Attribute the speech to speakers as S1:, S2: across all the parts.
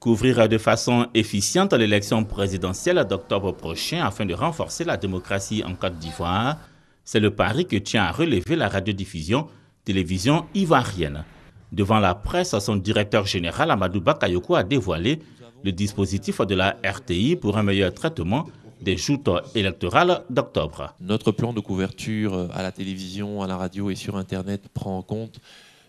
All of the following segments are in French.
S1: Couvrir de façon efficiente l'élection présidentielle d'octobre prochain afin de renforcer la démocratie en Côte d'Ivoire, c'est le pari que tient à relever la radiodiffusion télévision ivoirienne. Devant la presse, son directeur général Amadou Bakayoko a dévoilé le dispositif de la RTI pour un meilleur traitement des joutes électorales d'octobre.
S2: Notre plan de couverture à la télévision, à la radio et sur Internet prend en compte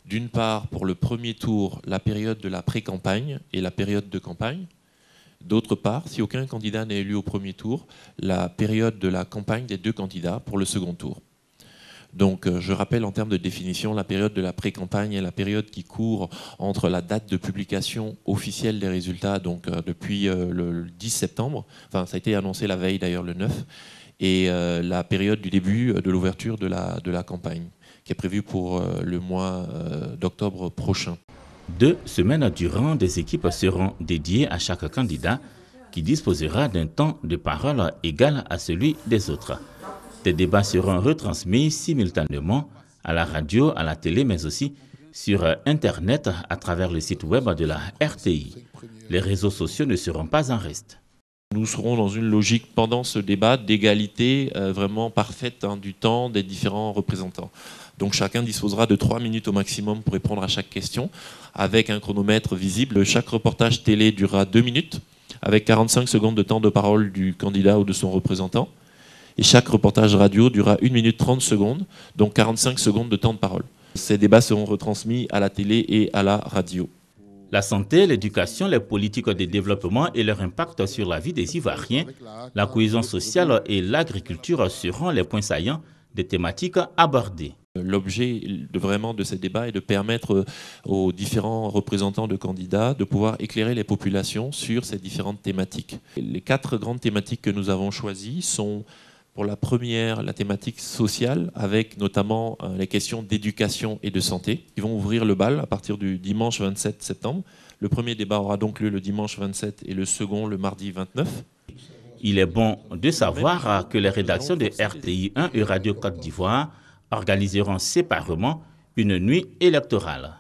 S2: d'une part, pour le premier tour, la période de la pré-campagne et la période de campagne. D'autre part, si aucun candidat n'est élu au premier tour, la période de la campagne des deux candidats pour le second tour. Donc, je rappelle en termes de définition, la période de la pré-campagne est la période qui court entre la date de publication officielle des résultats, donc depuis le 10 septembre, enfin ça a été annoncé la veille d'ailleurs le 9, et la période du début de l'ouverture de la campagne, qui est prévu pour le mois d'octobre prochain.
S1: 2 semaines durant, des équipes seront dédiées à chaque candidat qui disposera d'un temps de parole égal à celui des autres. Des débats seront retransmis simultanément à la radio, à la télé, mais aussi sur Internet à travers le site web de la RTI. Les réseaux sociaux ne seront pas en reste.
S2: Nous serons dans une logique pendant ce débat d'égalité vraiment parfaite du temps des différents représentants. Donc chacun disposera de 3 minutes au maximum pour répondre à chaque question, avec un chronomètre visible. Chaque reportage télé durera 2 minutes, avec 45 secondes de temps de parole du candidat ou de son représentant. Et chaque reportage radio durera 1 minute 30 secondes, donc 45 secondes de temps de parole. Ces débats seront retransmis à la télé et à la radio.
S1: La santé, l'éducation, les politiques de développement et leur impact sur la vie des Ivoiriens, la cohésion sociale et l'agriculture seront les points saillants des thématiques abordées.
S2: L'objet de ces débats est de permettre aux différents représentants de candidats de pouvoir éclairer les populations sur ces différentes thématiques. Les 4 grandes thématiques que nous avons choisies sont, pour la première, la thématique sociale, avec notamment les questions d'éducation et de santé, qui vont ouvrir le bal à partir du dimanche 27 septembre. Le premier débat aura donc lieu le dimanche 27 et le second le mardi 29.
S1: Il est bon de savoir que les rédactions de RTI 1 et Radio Côte d'Ivoire organiseront séparément une nuit électorale.